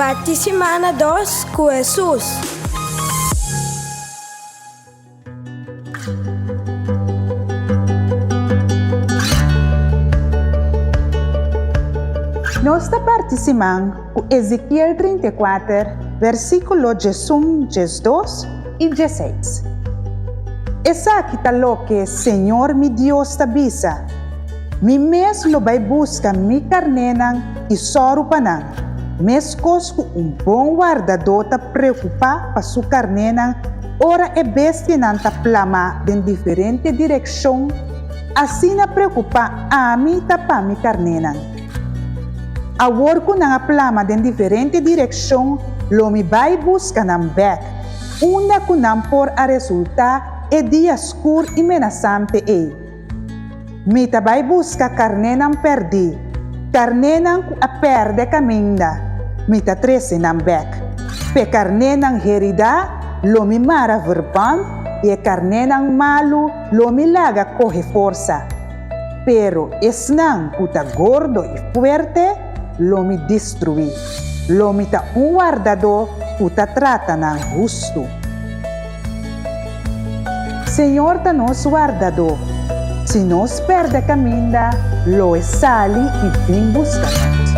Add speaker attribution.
Speaker 1: Parte semana 2 com Jesus.
Speaker 2: Nós participamos com Ezequiel 34, versículo 1, 2 e 16. Essa aqui está lo que Senhor mi Deus tabisa. Mi mes lo vai busca mi carnenan e soro panan. Mes cosco bom guardador ta preocupa pa su carnenan, ora e bestia nanta plama de diferente direção, assim na preocupa a mi ta pa mi carnenan. A worko na plama de diferente direção, lo mi vai busca nan back, una kunam por a resulta e dia escuro e menaçante e. Mi ta vai busca carnenan perdi, carnenan a perde caminda. Mita trece nan back. Pe carnenan herida, lo mi mara verban, e carnenan malu, lo mi laga coge força. Pero esnan puta gordo e fuerte, lo mi destruí. Lo mi ta guardador, puta trata nan justo. Senhor ta nos guardador. Se nos perde caminda, lo sali e vem buscar.